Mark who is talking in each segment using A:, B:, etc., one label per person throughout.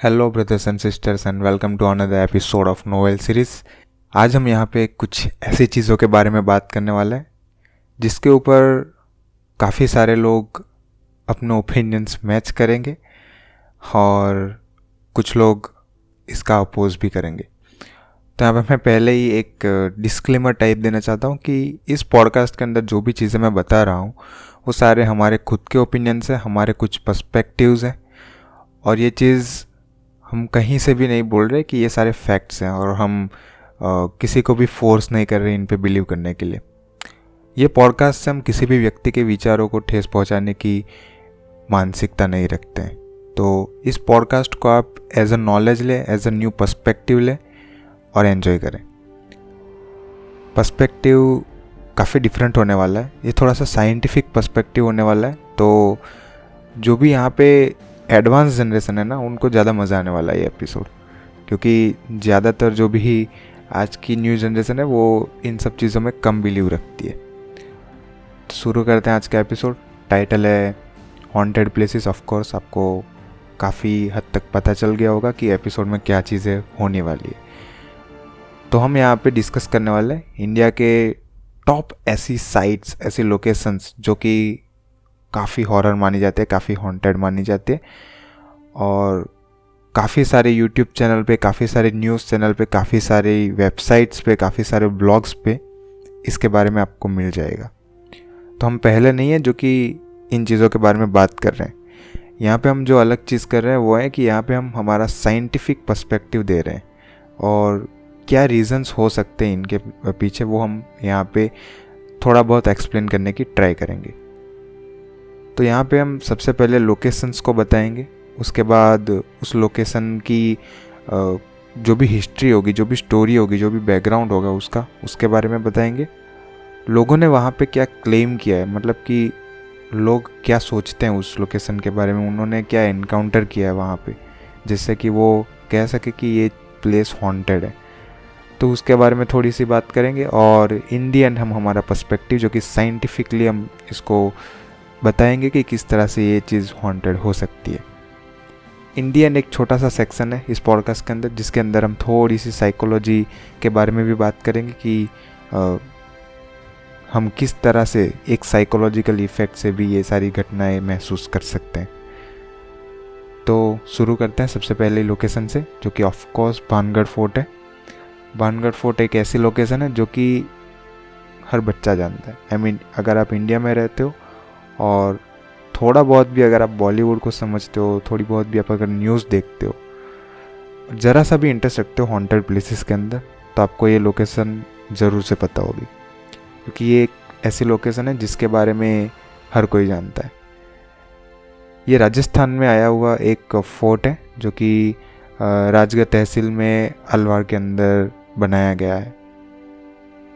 A: Hello brothers and sisters and welcome to another episode of novel series. आज हम यहाँ पे कुछ ऐसी चीज़ों के बारे में बात करने वाले हैं जिसके ऊपर काफ़ी सारे लोग अपने ओपिनियंस मैच करेंगे और कुछ लोग इसका अपोज भी करेंगे। तो यहाँ पे मैं पहले ही एक डिस्क्लेमर टाइप देना चाहता हूँ कि इस पॉडकास्ट के अंदर जो भी चीज़ें मैं बता रहा हूँ वो सारे हमारे खुद के ओपिनियंस हैं, हमारे कुछ पर्सपेक्टिव्स हैं और ये चीज़ हम कहीं से भी नहीं बोल रहे कि ये सारे फैक्ट्स हैं और हम किसी को भी फोर्स नहीं कर रहे इन पे बिलीव करने के लिए। ये पॉडकास्ट से हम किसी भी व्यक्ति के विचारों को ठेस पहुंचाने की मानसिकता नहीं रखते हैं। तो इस पॉडकास्ट को आप एज अ नॉलेज लें, एज अ न्यू पर्सपेक्टिव लें और एंजॉय करें। पर्सपेक्टिव काफ़ी डिफरेंट होने वाला है, ये थोड़ा सा साइंटिफिक पर्सपेक्टिव होने वाला है। तो जो भी यहाँ पे एडवांस जनरेशन है ना, उनको ज़्यादा मज़ा आने वाला है ये एपिसोड, क्योंकि ज़्यादातर जो भी आज की न्यू जनरेशन है वो इन सब चीज़ों में कम बिलीव रखती है। तो शुरू करते हैं आज का एपिसोड। टाइटल है हॉन्टेड प्लेसेस। ऑफ कोर्स आपको काफ़ी हद तक पता चल गया होगा कि एपिसोड में क्या चीज़ें होने वाली है। तो हम यहाँ पे डिस्कस करने वाले हैं इंडिया के टॉप ऐसी साइट्स, ऐसी लोकेशंस जो कि काफ़ी हॉरर मानी जाती है, काफ़ी हॉन्टेड मानी जाती है और काफ़ी सारे यूट्यूब चैनल पे, काफ़ी सारे न्यूज़ चैनल पे, काफ़ी सारी वेबसाइट्स पे, काफ़ी सारे ब्लॉग्स पे इसके बारे में आपको मिल जाएगा। तो हम पहले नहीं है जो कि इन चीज़ों के बारे में बात कर रहे हैं। यहाँ पे हम जो अलग चीज़ कर रहे हैं वो है कि यहाँ पे हम हमारा साइंटिफिक पर्सपेक्टिव दे रहे हैं और क्या रीज़न्स हो सकते हैं इनके पीछे, वो हम यहाँ पे थोड़ा बहुत एक्सप्लेन करने की ट्राई करेंगे। तो यहाँ पे हम सबसे पहले लोकेशंस को बताएंगे, उसके बाद उस लोकेशन की जो भी हिस्ट्री होगी, जो भी स्टोरी होगी, जो भी बैकग्राउंड होगा उसके बारे में बताएंगे। लोगों ने वहाँ पे क्या क्लेम किया है, मतलब कि लोग क्या सोचते हैं उस लोकेशन के बारे में, उन्होंने क्या एनकाउंटर किया है वहाँ पे जिससे कि वो कह सके कि ये प्लेस हॉन्टेड है। तो उसके बारे में थोड़ी सी बात करेंगे और इन दी एंड हम हमारा पर्सपेक्टिव जो कि साइंटिफिकली हम इसको बताएंगे कि किस तरह से ये चीज़ हॉन्टेड हो सकती है। इंडियन एक छोटा सा सेक्शन है इस पॉडकास्ट के अंदर जिसके अंदर हम थोड़ी सी साइकोलॉजी के बारे में भी बात करेंगे कि हम किस तरह से एक साइकोलॉजिकल इफ़ेक्ट से भी ये सारी घटनाएं महसूस कर सकते हैं। तो शुरू करते हैं सबसे पहले लोकेशन से, जो कि ऑफ कोर्स भानगढ़ फोर्ट है। भानगढ़ फोर्ट एक ऐसी लोकेशन है जो कि हर बच्चा जानता है। आई मीन अगर आप इंडिया में रहते हो और थोड़ा बहुत भी अगर आप बॉलीवुड को समझते हो, थोड़ी बहुत भी आप अगर न्यूज़ देखते हो, ज़रा सा भी इंटरेस्ट रखते हो हॉन्टेड प्लेसेस के अंदर, तो आपको ये लोकेशन ज़रूर से पता होगी, क्योंकि ये एक ऐसी लोकेशन है जिसके बारे में हर कोई जानता है। ये राजस्थान में आया हुआ एक फोर्ट है जो कि राजगढ़ तहसील में अलवार के अंदर बनाया गया है।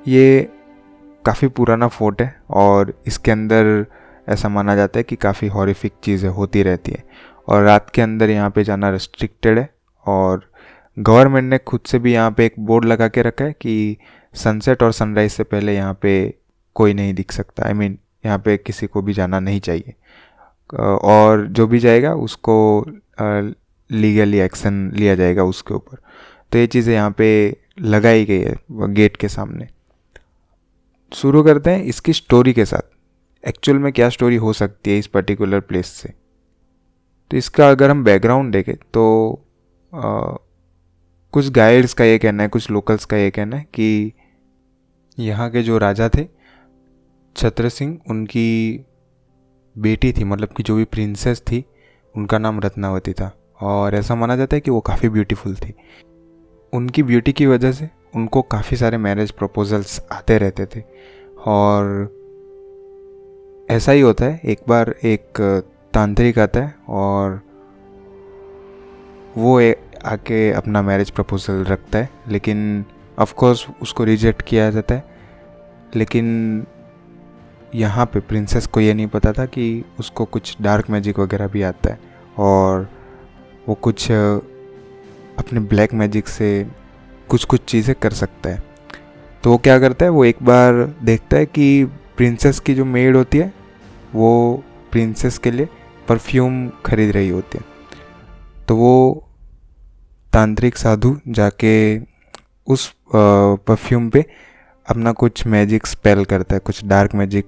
A: ये काफ़ी पुराना फोर्ट है और इसके अंदर ऐसा माना जाता है कि काफ़ी हॉरिफिक चीज़ें होती रहती है और रात के अंदर यहाँ पे जाना रिस्ट्रिक्टेड है। और गवर्नमेंट ने खुद से भी यहाँ पे एक बोर्ड लगा के रखा है कि सनसेट और सनराइज़ से पहले यहाँ पे कोई नहीं दिख सकता। आई मीन यहाँ पे किसी को भी जाना नहीं चाहिए और जो भी जाएगा उसको लीगली एक्शन लिया जाएगा उसके ऊपर। तो ये चीज़ें यहाँ पे लगाई गई है गेट के सामने। शुरू करते हैं इसकी स्टोरी के साथ। एक्चुअल में क्या स्टोरी हो सकती है इस पर्टिकुलर प्लेस से। तो इसका अगर हम बैकग्राउंड देखें तो कुछ गाइड्स का ये कहना है, कुछ लोकल्स का ये कहना है कि यहाँ के जो राजा थे छत्र सिंह, उनकी बेटी थी, मतलब कि जो भी प्रिंसेस थी उनका नाम रत्नावती था और ऐसा माना जाता है कि वो काफ़ी ब्यूटीफुल थी। उनकी ब्यूटी की वजह से उनको काफ़ी सारे मैरिज प्रपोजल्स आते रहते थे और ऐसा ही होता है। एक बार एक तांत्रिक आता है और वो आके अपना मैरिज प्रपोजल रखता है, लेकिन ऑफ कोर्स उसको रिजेक्ट किया जाता है। लेकिन यहाँ पे प्रिंसेस को ये नहीं पता था कि उसको कुछ डार्क मैजिक वगैरह भी आता है और वो कुछ अपने ब्लैक मैजिक से कुछ चीज़ें कर सकता है। तो वो क्या करता है, वो एक बार देखता है कि प्रिंसेस की जो मेड होती है वो प्रिंसेस के लिए परफ्यूम खरीद रही होती है। तो वो तांत्रिक साधु जाके उस परफ्यूम पे अपना कुछ मैजिक स्पेल करता है, कुछ डार्क मैजिक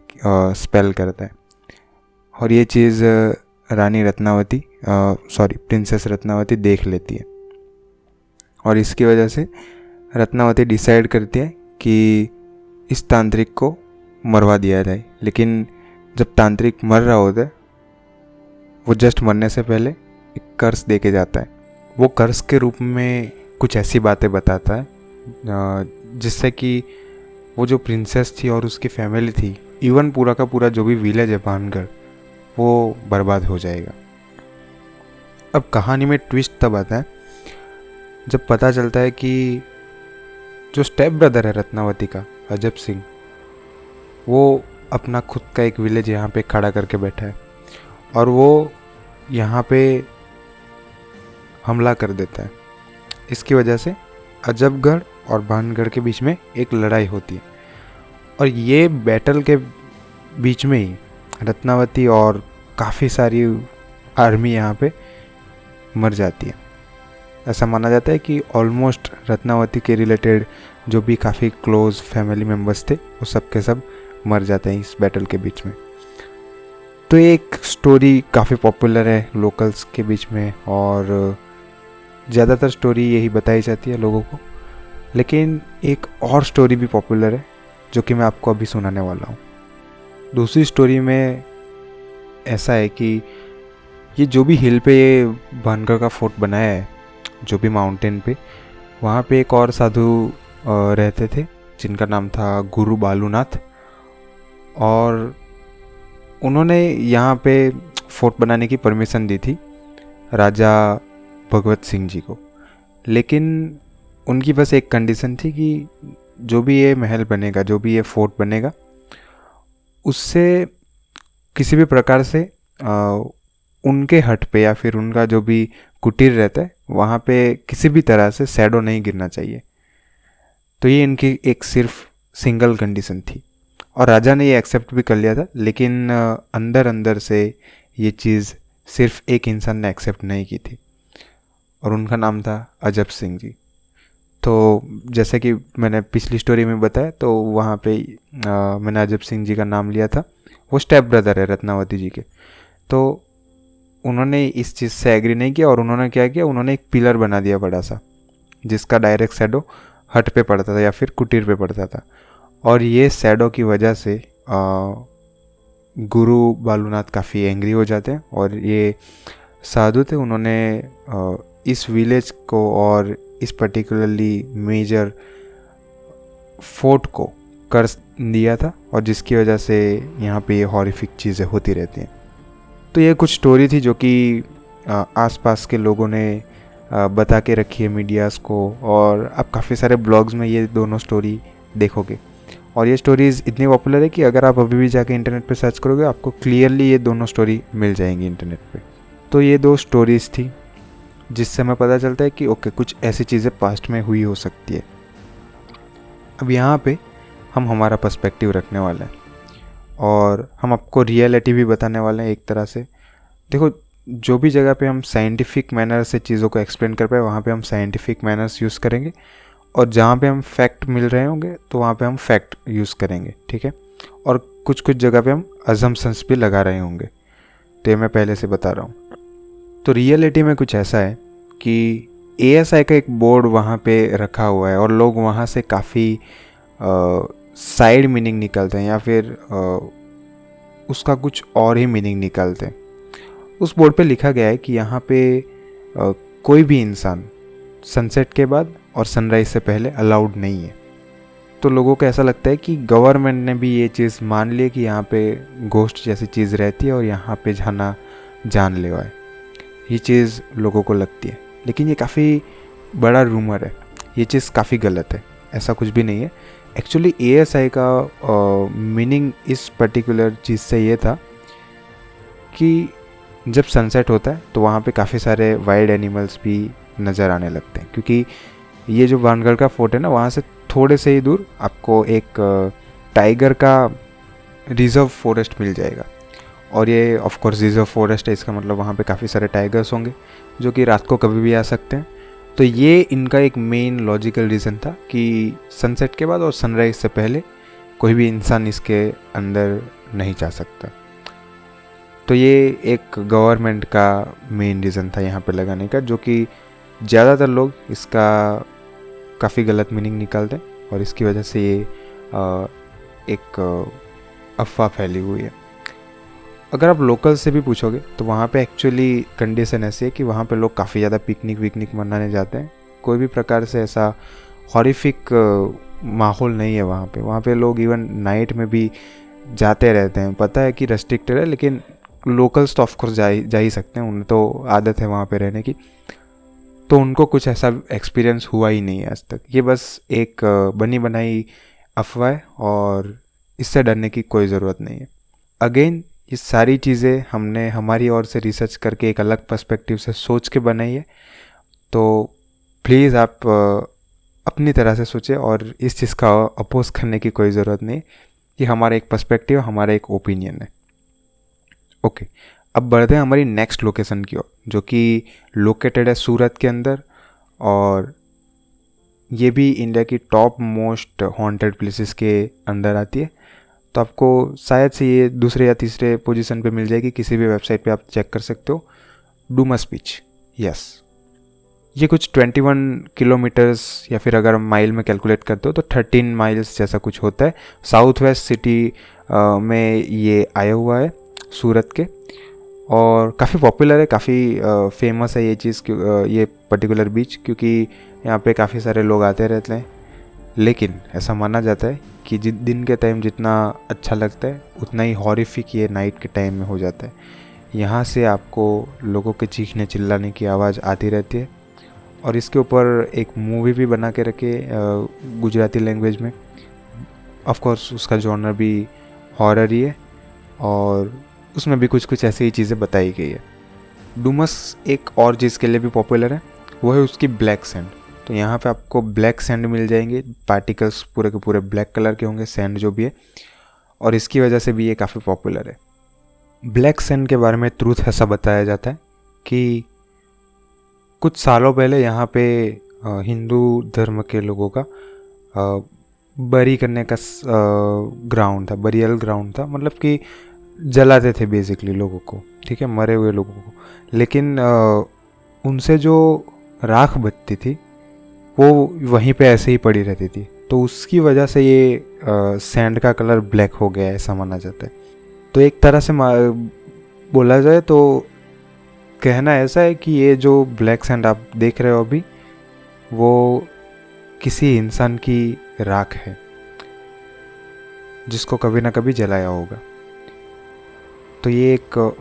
A: स्पेल करता है, और ये चीज़ रानी रत्नावती प्रिंसेस रत्नावती देख लेती है। और इसकी वजह से रत्नावती डिसाइड करती है कि इस तांत्रिक को मरवा दिया जाए। लेकिन जब तांत्रिक मर रहा होता है, वो जस्ट मरने से पहले एक कर्स दे के जाता है। वो कर्स के रूप में कुछ ऐसी बातें बताता है जिससे कि वो जो प्रिंसेस थी और उसकी फैमिली थी, इवन पूरा का पूरा जो भी विलेज है भानगढ़, वो बर्बाद हो जाएगा। अब कहानी में ट्विस्ट तब आता है जब पता चलता है कि जो स्टेप ब्रदर है रत्नावती का, अजब सिंह, वो अपना खुद का एक विलेज यहाँ पे खड़ा करके बैठा है और वो यहाँ पे हमला कर देता है। इसकी वजह से अजबगढ़ और भानगढ़ के बीच में एक लड़ाई होती है, और ये बैटल के बीच में ही रत्नावती और काफ़ी सारी आर्मी यहाँ पे मर जाती है। ऐसा माना जाता है कि ऑलमोस्ट रत्नावती के रिलेटेड जो भी काफ़ी क्लोज फैमिली मेम्बर्स थे, वो सब के सब मर जाते हैं इस बैटल के बीच में। तो एक स्टोरी काफ़ी पॉपुलर है लोकल्स के बीच में, और ज़्यादातर स्टोरी यही बताई जाती है लोगों को। लेकिन एक और स्टोरी भी पॉपुलर है जो कि मैं आपको अभी सुनाने वाला हूँ। दूसरी स्टोरी में ऐसा है कि ये जो भी हिल पे ये भानगढ़ का फोर्ट बनाया है, जो भी माउंटेन पे, वहाँ पे एक और साधु रहते थे जिनका नाम था गुरु बालूनाथ, और उन्होंने यहाँ पे फोर्ट बनाने की परमिशन दी थी राजा भगवत सिंह जी को। लेकिन उनकी बस एक कंडीशन थी कि जो भी ये महल बनेगा, जो भी ये फोर्ट बनेगा, उससे किसी भी प्रकार से उनके हट पे या फिर उनका जो भी कुटीर रहता है वहाँ पे किसी भी तरह से शैडो नहीं गिरना चाहिए। तो ये इनकी एक सिर्फ सिंगल कंडीशन थी, और राजा ने ये एक्सेप्ट भी कर लिया था। लेकिन अंदर अंदर से ये चीज़ सिर्फ एक इंसान ने एक्सेप्ट नहीं की थी, और उनका नाम था अजब सिंह जी। तो जैसे कि मैंने पिछली स्टोरी में बताया, तो वहाँ पे मैंने अजब सिंह जी का नाम लिया था। वो स्टेप ब्रदर है रत्नावती जी के। तो उन्होंने इस चीज़ से एग्री नहीं किया, और उन्होंने क्या किया, उन्होंने एक पिलर बना दिया बड़ा सा, जिसका डायरेक्ट शैडो हट पे पड़ता था या फिर कुटीर पे पड़ता था। और ये शैडो की वजह से गुरु बालूनाथ काफ़ी एंग्री हो जाते हैं, और ये साधु थे, उन्होंने इस विलेज को और इस पर्टिकुलरली मेजर फोर्ट को कर्ज दिया था, और जिसकी वजह से यहाँ पे ये हॉरिफिक चीज़ें होती रहती हैं। तो ये कुछ स्टोरी थी जो कि आसपास के लोगों ने बता के रखी है मीडियाज़ को, और आप काफ़ी सारे ब्लॉग्स में ये दोनों स्टोरी देखोगे। और ये स्टोरीज़ इतनी पॉपुलर है कि अगर आप अभी भी जाके इंटरनेट पे सर्च करोगे, आपको क्लियरली ये दोनों स्टोरी मिल जाएंगी इंटरनेट पे। तो ये दो स्टोरीज़ थी जिससे हमें पता चलता है कि ओके, कुछ ऐसी चीज़ें पास्ट में हुई हो सकती है। अब यहाँ पे हम हमारा पर्सपेक्टिव रखने वाले हैं, और हम आपको रियलिटी भी बताने वाले हैं एक तरह से। देखो, जो भी जगह पे हम साइंटिफिक मैनर से चीज़ों को एक्सप्लेन कर पाए, वहाँ पे हम साइंटिफिक मैनर्स यूज़ करेंगे, और जहाँ पे हम फैक्ट मिल रहे होंगे तो वहाँ पे हम फैक्ट यूज़ करेंगे, ठीक है। और कुछ कुछ जगह पे हम अजम्पशंस भी लगा रहे होंगे, तो ये मैं पहले से बता रहा हूँ। तो रियलिटी में कुछ ऐसा है कि ASI का एक बोर्ड वहाँ पे रखा हुआ है, और लोग वहाँ से काफ़ी साइड मीनिंग निकालते हैं, या फिर उसका कुछ और ही मीनिंग निकालते हैं। उस बोर्ड पे लिखा गया है कि यहाँ पे कोई भी इंसान सनसेट के बाद और सनराइज से पहले अलाउड नहीं है। तो लोगों को ऐसा लगता है कि गवर्नमेंट ने भी ये चीज़ मान ली कि यहाँ पे घोस्ट जैसी चीज़ रहती है और यहाँ पे जाना जानलेवा है। ये चीज़ लोगों को लगती है, लेकिन ये काफ़ी बड़ा रूमर है, ये चीज़ काफ़ी गलत है, ऐसा कुछ भी नहीं है। एक्चुअली ASI का मीनिंग इस पर्टिकुलर चीज़ से ये था कि जब सनसेट होता है तो वहाँ पे काफ़ी सारे वाइल्ड एनिमल्स भी नज़र आने लगते हैं, क्योंकि ये जो भानगढ़ का फोर्ट है ना, वहाँ से थोड़े से ही दूर आपको एक टाइगर का रिजर्व फॉरेस्ट मिल जाएगा। और ये ऑफ कोर्स रिजर्व फॉरेस्ट है, इसका मतलब वहाँ पे काफ़ी सारे टाइगर्स होंगे जो कि रात को कभी भी आ सकते हैं। तो ये इनका एक मेन लॉजिकल रीज़न था कि सनसेट के बाद और सनराइज से पहले कोई भी इंसान इसके अंदर नहीं जा सकता। तो ये एक गवर्नमेंट का मेन रीज़न था यहाँ पे लगाने का, जो कि ज़्यादातर लोग इसका काफ़ी गलत मीनिंग निकालते हैं और इसकी वजह से ये एक अफवाह फैली हुई है। अगर आप लोकल से भी पूछोगे तो वहाँ पे एक्चुअली कंडीशन ऐसी है कि वहाँ पे लोग काफ़ी ज़्यादा पिकनिक मनाने जाते हैं। कोई भी प्रकार से ऐसा हॉरिफिक माहौल नहीं है वहाँ पे लोग इवन नाइट में भी जाते रहते हैं। पता है कि रेस्ट्रिक्टेड है, लेकिन लोकल्स तो ऑफकोर्स जा ही सकते हैं, उन्हें तो आदत है वहाँ पे रहने की। तो उनको कुछ ऐसा एक्सपीरियंस हुआ ही नहीं है आज तक। ये बस एक बनी बनाई अफवाह है और इससे डरने की कोई ज़रूरत नहीं है। अगेन ये सारी चीज़ें हमने हमारी ओर से रिसर्च करके एक अलग पर्सपेक्टिव से सोच के बनाई है। तो प्लीज़ आप अपनी तरह से सोचें और इस चीज़ का अपोज करने की कोई ज़रूरत नहीं। ये हमारा एक पर्सपेक्टिव, हमारा एक ओपिनियन है। ओके, अब बढ़ते हैं हमारी नेक्स्ट लोकेशन की ओर, जो कि लोकेटेड है सूरत के अंदर, और ये भी इंडिया की टॉप मोस्ट हॉन्टेड प्लेसेस के अंदर आती है। तो आपको शायद से ये दूसरे या तीसरे पोजीशन पे मिल जाएगी, किसी भी वेबसाइट पे आप चेक कर सकते हो। डूमस बीच, यस, ये कुछ 21 किलोमीटर्स या फिर अगर माइल में कैलकुलेट करते हो तो 13 माइल्स जैसा कुछ होता है। साउथ वेस्ट सिटी में ये आया हुआ है सूरत के, और काफ़ी पॉपुलर है, काफ़ी फेमस है ये चीज़, ये पर्टिकुलर बीच, क्योंकि यहाँ पे काफ़ी सारे लोग आते रहते हैं। लेकिन ऐसा माना जाता है कि दिन के टाइम जितना अच्छा लगता है उतना ही हॉरिफिक ये नाइट के टाइम में हो जाता है। यहाँ से आपको लोगों के चीखने चिल्लाने की आवाज़ आती रहती है, और इसके ऊपर एक मूवी भी बना के रखे गुजराती लैंग्वेज में। ऑफ कोर्स उसका जॉनर भी हॉरर ही है, और उसमें भी कुछ ऐसी ही चीज़ें बताई गई है। डूमस एक और चीज़ के लिए भी पॉपुलर है, वो है उसकी ब्लैक सैंड। तो यहाँ पे आपको ब्लैक सैंड मिल जाएंगे, पार्टिकल्स पूरे के पूरे ब्लैक कलर के होंगे, सैंड जो भी है, और इसकी वजह से भी ये काफ़ी पॉपुलर है। ब्लैक सैंड के बारे में ट्रूथ ऐसा बताया जाता है कि कुछ सालों पहले यहाँ पे हिंदू धर्म के लोगों का बरी करने का ग्राउंड था, बरियल ग्राउंड था, मतलब कि जलाते थे बेसिकली लोगों को, ठीक है, मरे हुए लोगों को। लेकिन उनसे जो राख बचती थी वो वहीं पे ऐसे ही पड़ी रहती थी, तो उसकी वजह से ये सैंड का कलर ब्लैक हो गया है, ऐसा माना जाता है। तो एक तरह से बोला जाए तो कहना ऐसा है कि ये जो ब्लैक सैंड आप देख रहे हो अभी, वो किसी इंसान की राख है जिसको कभी ना कभी जलाया होगा। तो ये एक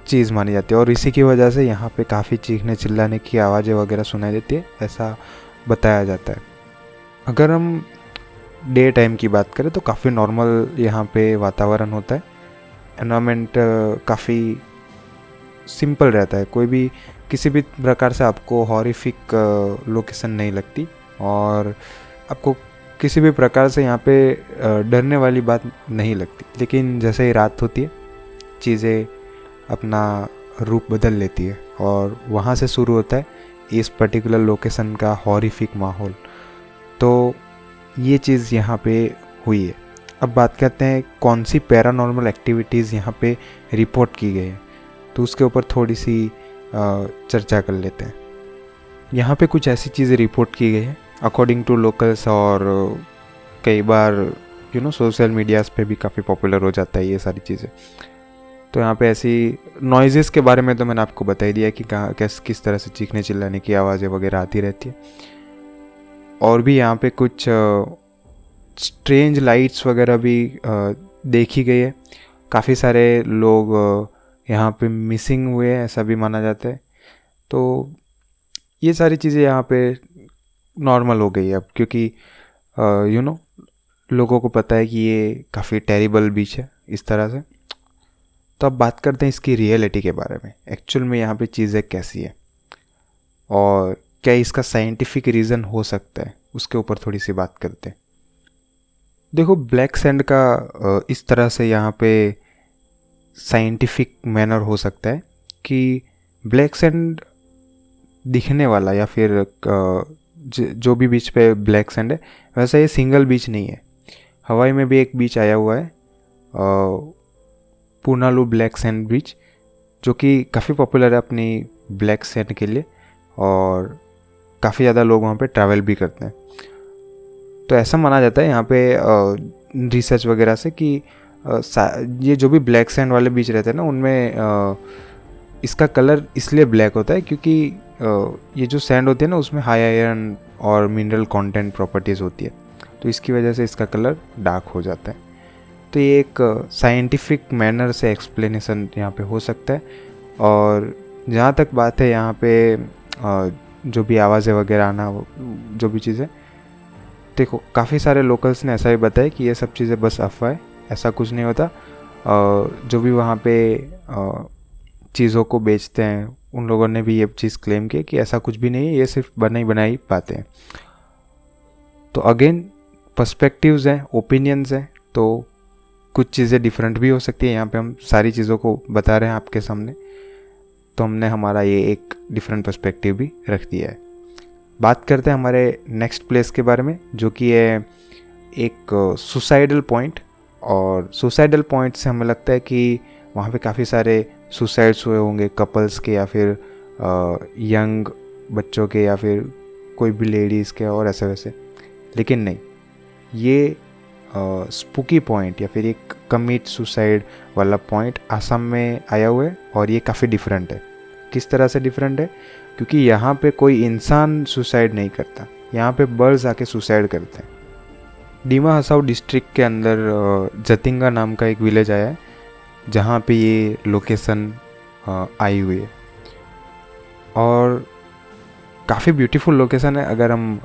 A: चीज़ मानी जाती है, और इसी की वजह से यहाँ पे काफ़ी चीखने चिल्लाने की आवाज़ें वगैरह सुनाई देती है, ऐसा बताया जाता है। अगर हम डे टाइम की बात करें तो काफ़ी नॉर्मल यहाँ पे वातावरण होता है। एनवायरनमेंट काफ़ी सिंपल रहता है, कोई भी किसी भी प्रकार से आपको हॉरिफिक लोकेशन नहीं लगती, और आपको किसी भी प्रकार से यहाँ पे डरने वाली बात नहीं लगती। लेकिन जैसे ही रात होती है चीज़ें अपना रूप बदल लेती है, और वहाँ से शुरू होता है इस पर्टिकुलर लोकेशन का हॉरिफिक माहौल। तो ये चीज़ यहाँ पे हुई है। अब बात करते हैं कौन सी पैरानॉर्मल एक्टिविटीज़ यहाँ पे रिपोर्ट की गई है, तो उसके ऊपर थोड़ी सी चर्चा कर लेते हैं। यहाँ पे कुछ ऐसी चीज़ें रिपोर्ट की गई हैं अकॉर्डिंग टू लोकल्स, और कई बार सोशल मीडियाज़ पे भी काफ़ी पॉपुलर हो जाता है ये सारी चीज़ें। तो यहाँ पे ऐसी नॉइज़ेस के बारे में तो मैंने आपको बता ही दिया कि कहाँ किस तरह से चीखने चिल्लाने की आवाज़ें वगैरह आती रहती है। और भी यहाँ पे कुछ स्ट्रेंज लाइट्स वगैरह भी देखी गई है। काफ़ी सारे लोग यहाँ पे मिसिंग हुए हैं, ऐसा भी माना जाता है। तो ये सारी चीज़ें यहाँ पे नॉर्मल हो गई है अब, क्योंकि लोगों को पता है कि ये काफ़ी टेरिबल बीच है इस तरह से। तो अब बात करते हैं इसकी रियलिटी के बारे में, एक्चुअल में यहाँ पे चीज़ें कैसी है और क्या इसका साइंटिफिक रीज़न हो सकता है, उसके ऊपर थोड़ी सी बात करते हैं। देखो, ब्लैक सैंड का इस तरह से यहाँ पे साइंटिफिक मैनर हो सकता है कि ब्लैक सैंड दिखने वाला या फिर जो भी बीच पे ब्लैक सैंड है, वैसा ये सिंगल बीच नहीं है। हवाई में भी एक बीच आया हुआ है पूनालू ब्लैक सैंड बीच, जो कि काफ़ी पॉपुलर है अपनी ब्लैक सैंड के लिए और काफ़ी ज़्यादा लोग वहाँ पे ट्रैवल भी करते हैं। तो ऐसा माना जाता है यहाँ पे रिसर्च वगैरह से कि ये जो भी ब्लैक सैंड वाले बीच रहते हैं ना, उनमें इसका कलर इसलिए ब्लैक होता है क्योंकि ये जो सैंड होती है ना, उसमें हाई आयरन और मिनरल कंटेंट प्रॉपर्टीज़ होती है, तो इसकी वजह से इसका कलर डार्क हो जाता है। तो ये एक साइंटिफिक मैनर से एक्सप्लेनेशन यहाँ पे हो सकता है। और जहाँ तक बात है यहाँ पे जो भी आवाज़ें वगैरह आना, जो भी चीज़ें, देखो काफ़ी सारे लोकल्स ने ऐसा ही बताया कि ये सब चीज़ें बस अफवाह है, ऐसा कुछ नहीं होता। जो भी वहाँ पे चीज़ों को बेचते हैं उन लोगों ने भी ये चीज़ क्लेम की कि ऐसा कुछ भी नहीं है, ये सिर्फ बनाई बातें हैं। तो अगेन पर्सपेक्टिव्स हैं, ओपिनियंस हैं, तो कुछ चीज़ें डिफरेंट भी हो सकती है। यहाँ पे हम सारी चीज़ों को बता रहे हैं आपके सामने, तो हमने हमारा ये एक डिफरेंट पर्सपेक्टिव भी रख दिया है। बात करते हैं हमारे नेक्स्ट प्लेस के बारे में, जो कि है एक सुसाइडल पॉइंट। और सुसाइडल पॉइंट से हमें लगता है कि वहाँ पे काफ़ी सारे सुसाइड्स हुए होंगे, कपल्स के या फिर यंग बच्चों के या फिर कोई भी लेडीज़ के और ऐसे वैसे। लेकिन नहीं, ये स्पूकी पॉइंट या फिर एक कमिट सुसाइड वाला पॉइंट आसाम में आया हुआ है और ये काफ़ी डिफरेंट है। किस तरह से डिफरेंट है? क्योंकि यहाँ पे कोई इंसान सुसाइड नहीं करता, यहाँ पे बर्ड्स आके सुसाइड करते हैं। डिमा हसाओ डिस्ट्रिक्ट के अंदर जतिंगा नाम का एक विलेज आया है जहाँ पे ये लोकेशन आई हुई है और काफ़ी ब्यूटीफुल लोकेशन है। अगर हम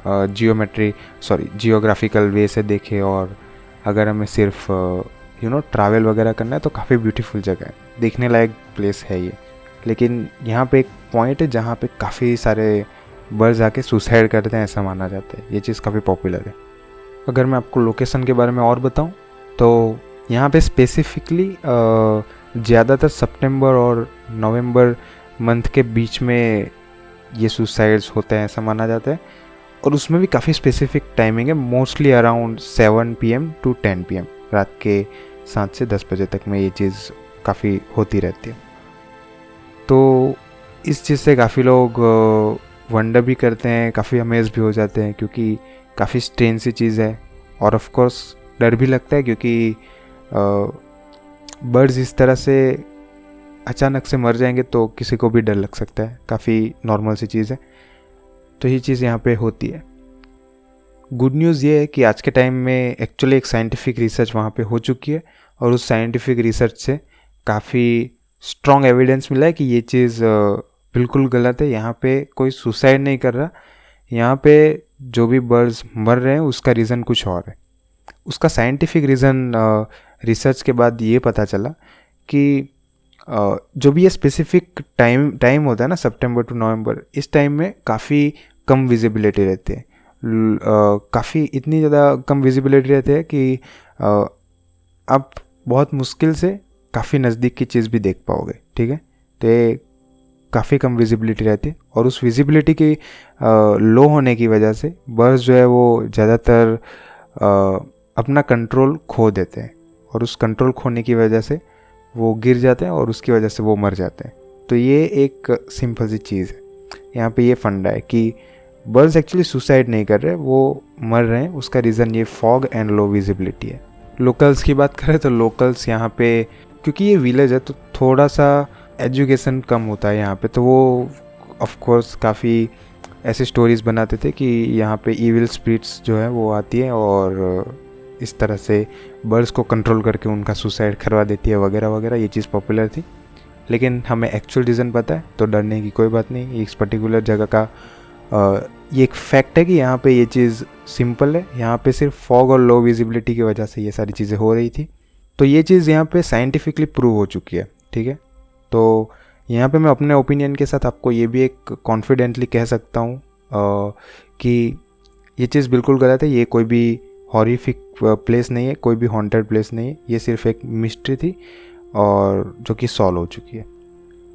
A: जियोग्राफिकल वे से देखें और अगर हमें सिर्फ ट्रैवल वगैरह करना है तो काफ़ी ब्यूटीफुल जगह है, देखने लायक प्लेस है ये। लेकिन यहाँ पे एक पॉइंट है जहाँ पे काफ़ी सारे बर्ड्स आके सुसाइड करते हैं, ऐसा माना जाता है। ये चीज़ काफ़ी पॉपुलर है। अगर मैं आपको लोकेशन के बारे में और बताऊँ तो यहाँ पे स्पेसिफिकली ज़्यादातर सितंबर और नवंबर मंथ के बीच में ये सुसाइड्स होते हैं, ऐसा माना जाता है। और उसमें भी काफ़ी स्पेसिफिक टाइमिंग है, mostly around 7 PM to 10 PM, रात के 7 से 10 बजे तक में ये चीज़ काफ़ी होती रहती है। तो इस चीज़ से काफ़ी लोग वंडर भी करते हैं, काफ़ी अमेज भी हो जाते हैं क्योंकि काफ़ी स्ट्रेंज सी चीज़ है। और ऑफ कोर्स डर भी लगता है क्योंकि बर्ड्स इस तरह से अचानक से मर जाएंगे तो किसी को भी डर लग सकता है, काफ़ी नॉर्मल सी चीज़ है। तो ये चीज़ यहाँ पे होती है। गुड न्यूज़ ये है कि आज के टाइम में एक्चुअली एक साइंटिफिक रिसर्च वहाँ पे हो चुकी है और उस साइंटिफिक रिसर्च से काफ़ी स्ट्रॉन्ग एविडेंस मिला है कि ये चीज़ बिल्कुल गलत है। यहाँ पे कोई सुसाइड नहीं कर रहा, यहाँ पे जो भी बर्ड्स मर रहे हैं उसका रीज़न कुछ और है। उसका साइंटिफिक रीज़न रिसर्च के बाद ये पता चला कि जो भी ये स्पेसिफिक टाइम होता है ना, सितंबर टू नवंबर, इस टाइम में काफ़ी कम विजिबिलिटी रहती है। काफ़ी इतनी ज़्यादा कम विजिबिलिटी रहती है कि आप बहुत मुश्किल से काफ़ी नज़दीक की चीज़ भी देख पाओगे, ठीक है। तो ये काफ़ी कम विजिबिलिटी रहती है और उस विजिबिलिटी की लो होने की वजह से बर्ड्स जो है वो ज़्यादातर अपना कंट्रोल खो देते हैं और उस कंट्रोल खोने की वजह से वो गिर जाते हैं और उसकी वजह से वो मर जाते हैं। तो ये एक सिंपल सी चीज़ है। यहाँ पे ये फंडा है कि बर्ड्स एक्चुअली सुसाइड नहीं कर रहे, वो मर रहे हैं। उसका रीज़न ये फॉग एंड लो विजिबिलिटी है। लोकल्स की बात करें तो लोकल्स यहाँ पे, क्योंकि ये विलेज है तो थोड़ा सा एजुकेशन कम होता है यहाँ पे, तो वो ऑफ कोर्स काफ़ी ऐसे स्टोरीज़ बनाते थे कि यहाँ पे इविल स्पिरिट्स जो है वो आती है और इस तरह से बर्ड्स को कंट्रोल करके उनका सुसाइड करवा देती है वगैरह वगैरह। ये चीज़ पॉपुलर थी, लेकिन हमें एक्चुअल रीज़न पता है तो डरने की कोई बात नहीं। इस पर्टिकुलर जगह का ये एक फैक्ट है कि यहाँ पे ये चीज़ सिंपल है। यहाँ पे सिर्फ फॉग और लो विजिबिलिटी की वजह से ये सारी चीज़ें हो रही थी। तो ये चीज़ यहाँ पे साइंटिफिकली प्रूव हो चुकी है, ठीक है। तो यहाँ पे मैं अपने ओपिनियन के साथ आपको ये भी एक कॉन्फिडेंटली कह सकता हूँ कि ये चीज़ बिल्कुल गलत है। ये कोई भी हॉरिफिक प्लेस नहीं है, कोई भी हॉन्टेड प्लेस नहीं है। ये सिर्फ एक मिस्ट्री थी और जो कि सॉल्व हो चुकी है।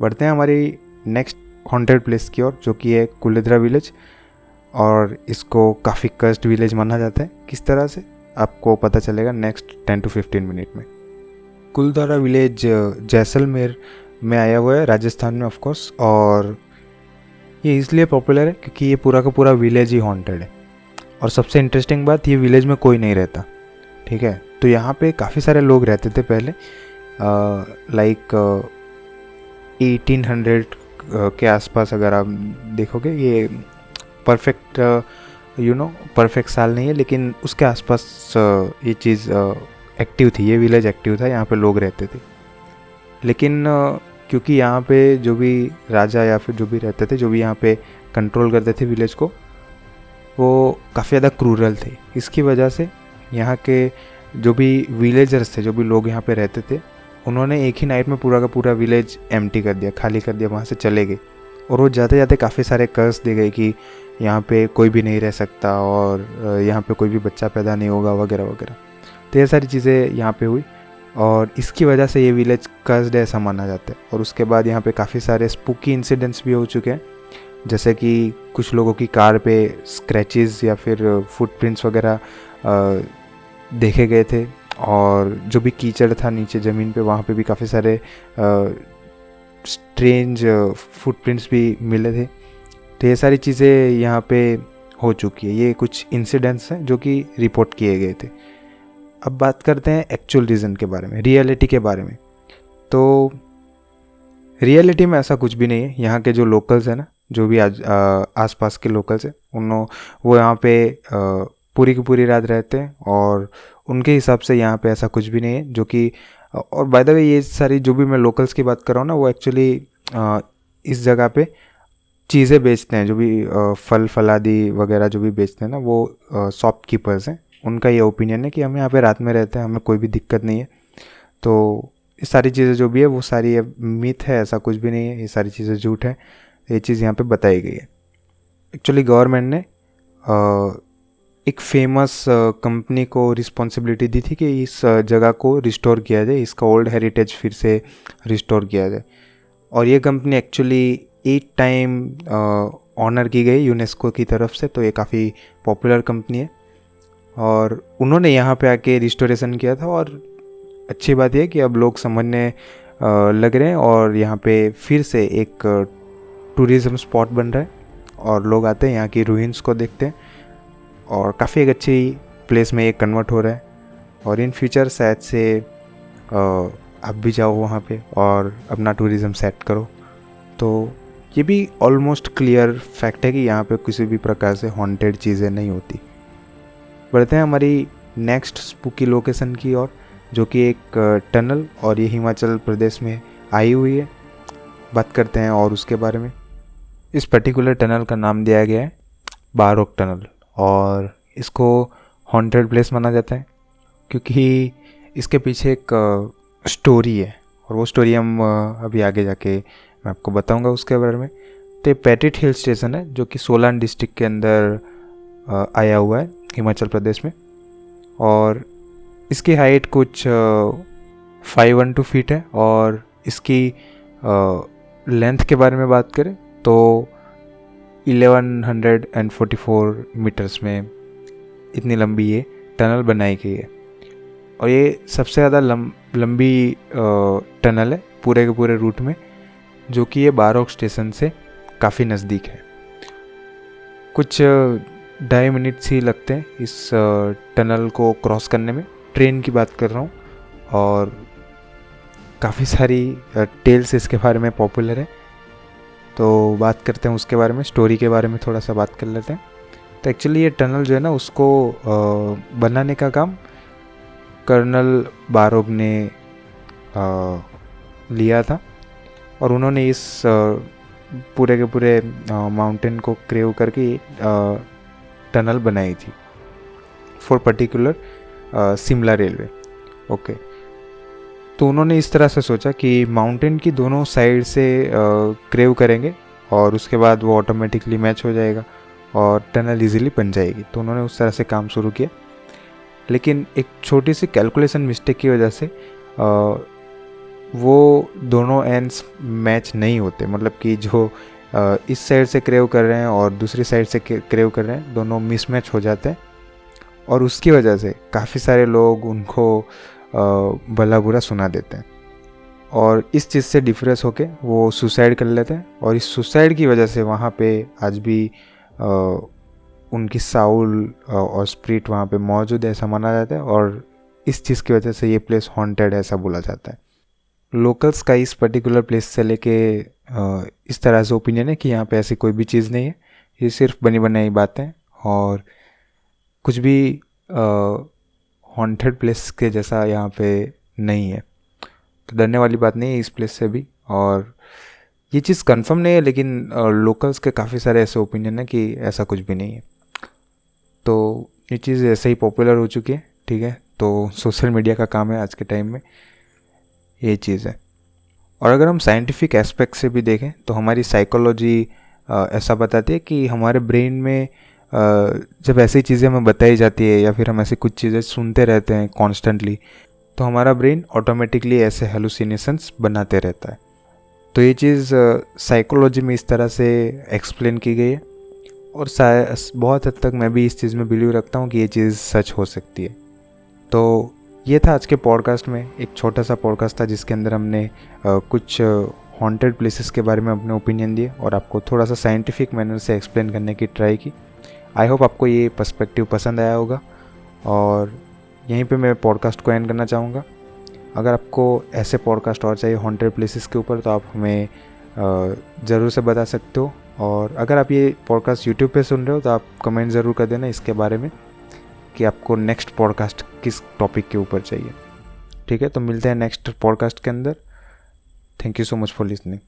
A: बढ़ते हैं हमारी नेक्स्ट हॉन्टेड प्लेस की ओर, जो कि है कुलेद्रा विलेज, और इसको काफ़ी कर्स्ड विलेज माना जाता है। किस तरह से आपको पता चलेगा नेक्स्ट 10 to 15 मिनट में। कुलधारा विलेज जैसलमेर में आया हुआ है, राजस्थान में ऑफ कोर्स, और ये इसलिए पॉपुलर है क्योंकि ये पूरा का पूरा विलेज ही हॉन्टेड है। और सबसे इंटरेस्टिंग बात, ये विलेज में कोई नहीं रहता, ठीक है। तो यहाँ पे काफ़ी सारे लोग रहते थे पहले, लाइक 1800 के आसपास। अगर आप देखोगे, ये परफेक्ट परफेक्ट साल नहीं है, लेकिन उसके आसपास ये चीज़ एक्टिव थी, ये विलेज एक्टिव था, यहाँ पे लोग रहते थे। लेकिन क्योंकि यहाँ पे जो भी राजा या फिर जो भी रहते थे, जो भी यहाँ पे कंट्रोल करते थे विलेज को, वो काफ़ी ज़्यादा क्रूरल थे। इसकी वजह से यहाँ के जो भी विलेजर्स थे, जो भी लोग यहाँ पे रहते थे, उन्होंने एक ही नाइट में पूरा का पूरा विलेज एम्प्टी कर दिया, खाली कर दिया, वहाँ से चले गए। और वो जाते जाते काफ़ी सारे कर्स दे गए कि यहाँ पे कोई भी नहीं रह सकता और यहाँ पे कोई भी बच्चा पैदा नहीं होगा वगैरह वगैरह। तो ये सारी चीज़ें यहाँ पे हुई और इसकी वजह से ये विलेज कर्स्ड है ऐसा माना जाता है। और उसके बाद यहाँ पे काफ़ी सारे स्पूकी इंसिडेंट्स भी हो चुके हैं, जैसे कि कुछ लोगों की कार पे स्क्रैचेस या फिर फुटप्रिंट्स वगैरह देखे गए थे, और जो भी कीचड़ था नीचे ज़मीन पे, वहाँ पे भी काफ़ी सारे स्ट्रेंज फुटप्रिंट्स भी मिले थे। तो ये सारी चीज़ें यहाँ पे हो चुकी है। ये कुछ इंसिडेंट्स हैं जो कि रिपोर्ट किए गए थे। अब बात करते हैं एक्चुअल रीज़न के बारे में, रियलिटी के बारे में। तो रियलिटी में ऐसा कुछ भी नहीं है। यहाँ के जो लोकल्स हैं ना, जो भी आसपास के लोकल्स हैं, वो यहाँ पे पूरी की पूरी रात रहते हैं, और उनके हिसाब से यहाँ पे ऐसा कुछ भी नहीं है जो कि, और बाय द वे ये सारी जो भी मैं लोकल्स की बात कर रहा हूँ ना, वो एक्चुअली इस जगह पे चीज़ें बेचते हैं, जो भी फल फलादी वगैरह जो भी बेचते हैं ना, वो शॉपकीपर्स हैं। उनका ये ओपिनियन है कि हम यहाँ पे रात में रहते हैं, हमें कोई भी दिक्कत नहीं है। तो ये सारी चीज़ें जो भी है वो सारी मिथ है, ऐसा कुछ भी नहीं है, ये सारी चीज़ें झूठ है। ये चीज़ यहाँ पे बताई गई है। एक्चुअली गवर्नमेंट ने एक फेमस कंपनी को रिस्पॉन्सिबिलिटी दी थी कि इस जगह को रिस्टोर किया जाए, इसका ओल्ड हेरिटेज फिर से रिस्टोर किया जाए। और ये कंपनी एक्चुअली 8 टाइम ऑनर की गई यूनेस्को की तरफ से, तो ये काफ़ी पॉपुलर कंपनी है। और उन्होंने यहाँ पे आके रिस्टोरेशन किया था, और अच्छी बात यह है कि अब लोग समझने लग रहे हैं, और यहाँ पे फिर से एक टूरिज़्म स्पॉट बन रहा है, और लोग आते हैं यहाँ की रूइंस को देखते हैं, और काफ़ी एक अच्छी प्लेस में ये कन्वर्ट हो रहा है। और इन फ्यूचर शायद से आप भी जाओ वहाँ पे और अपना टूरिज़्म सेट करो। तो ये भी ऑलमोस्ट क्लियर फैक्ट है कि यहाँ पे किसी भी प्रकार से हॉन्टेड चीज़ें नहीं होती। बढ़ते हैं हमारी नेक्स्ट स्पूकी लोकेशन की ओर, जो कि एक टनल, और ये हिमाचल प्रदेश में आई हुई है। बात करते हैं और उसके बारे में। इस पर्टिकुलर टनल का नाम दिया गया है बारोक टनल, और इसको हॉन्टेड प्लेस माना जाता है क्योंकि इसके पीछे एक स्टोरी है, और वो स्टोरी हम अभी आगे जाके मैं आपको बताऊंगा उसके बारे में। तो पैटिट हिल स्टेशन है, जो कि सोलान डिस्ट्रिक्ट के अंदर आया हुआ है हिमाचल प्रदेश में, और इसकी हाइट कुछ 512 फीट है, और इसकी लेंथ के बारे में बात करें तो 1144 मीटर्स में इतनी लंबी ये टनल बनाई गई है। और ये सबसे ज़्यादा लंबी टनल है पूरे के पूरे रूट में, जो कि ये बारोक स्टेशन से काफ़ी नज़दीक है। कुछ 2.5 मिनट ही लगते हैं इस टनल को क्रॉस करने में। ट्रेन की बात कर रहा हूँ, और काफ़ी सारी टेल्स इसके बारे में पॉपुलर है। तो बात करते हैं उसके बारे में, स्टोरी के बारे में थोड़ा सा बात कर लेते हैं। तो एक्चुअली ये टनल जो है ना, उसको बनाने का काम कर्नल बारोक ने लिया था, और उन्होंने इस पूरे के पूरे माउंटेन को क्रेव करके टनल बनाई थी for particular Shimla railway. Okay, तो उन्होंने इस तरह से सोचा कि माउंटेन की दोनों साइड से क्रेव करेंगे, और उसके बाद वो ऑटोमेटिकली मैच हो जाएगा और टनल इजीली बन जाएगी। तो उन्होंने उस तरह से काम शुरू किया, लेकिन एक छोटी सी कैलकुलेशन मिस्टेक की वजह से वो दोनों एंड्स मैच नहीं होते। मतलब कि जो इस साइड से क्रेव कर रहे हैं और दूसरी साइड से क्रेव कर रहे हैं, दोनों मिसमैच हो जाते हैं और उसकी वजह से काफ़ी सारे लोग उनको भला बुरा सुना देते हैं और इस चीज़ से डिप्रेस होके वो सुसाइड कर लेते हैं और इस सुसाइड की वजह से वहाँ पे आज भी उनकी साउल और स्पिरिट वहाँ पे मौजूद है ऐसा माना जाता है और इस चीज़ की वजह से ये प्लेस हॉन्टेड है ऐसा बोला जाता है। लोकल्स का इस पर्टिकुलर प्लेस से लेके इस तरह से ओपिनियन है कि यहाँ पे ऐसी कोई भी चीज़ नहीं है, ये सिर्फ बनी बनाई बातें और कुछ भी हॉन्टेड प्लेस के जैसा यहाँ पे नहीं है। तो डरने वाली बात नहीं है इस प्लेस से भी और ये चीज़ कंफर्म नहीं है, लेकिन लोकल्स के काफ़ी सारे ऐसे ओपिनियन है कि ऐसा कुछ भी नहीं है। तो ये चीज़ ऐसे ही पॉपुलर हो चुकी है, ठीक है। तो सोशल मीडिया का काम है आज के टाइम में, ये चीज़ है। और अगर हम साइंटिफिक एस्पेक्ट से भी देखें तो हमारी साइकोलॉजी ऐसा बताती है कि हमारे ब्रेन में जब ऐसी चीज़ें हमें बताई जाती है या फिर हम ऐसी कुछ चीज़ें सुनते रहते हैं कॉन्स्टेंटली, तो हमारा ब्रेन ऑटोमेटिकली ऐसे हेलुसिनेशंस बनाते रहता है। तो ये चीज़ साइकोलॉजी में इस तरह से एक्सप्लेन की गई है और बहुत हद तक मैं भी इस चीज़ में बिलीव रखता हूँ कि ये चीज़ सच हो सकती है। तो ये था आज के पॉडकास्ट में, एक छोटा सा पॉडकास्ट था जिसके अंदर हमने कुछ हॉन्टेड प्लेसेस के बारे में अपने ओपिनियन दिए और आपको थोड़ा सा साइंटिफिक मैनर से एक्सप्लेन करने की ट्राई की। आई होप आपको ये पर्सपेक्टिव पसंद आया होगा और यहीं पे मैं पॉडकास्ट को एंड करना चाहूँगा। अगर आपको ऐसे पॉडकास्ट और चाहिए हॉन्टेड प्लेसेस के ऊपर तो आप हमें ज़रूर से बता सकते हो और अगर आप ये पॉडकास्ट यूट्यूब पे सुन रहे हो तो आप कमेंट ज़रूर कर देना इसके बारे में कि आपको नेक्स्ट पॉडकास्ट किस टॉपिक के ऊपर चाहिए, ठीक है। तो मिलते हैं नेक्स्ट पॉडकास्ट के अंदर। Thank you so much for listening.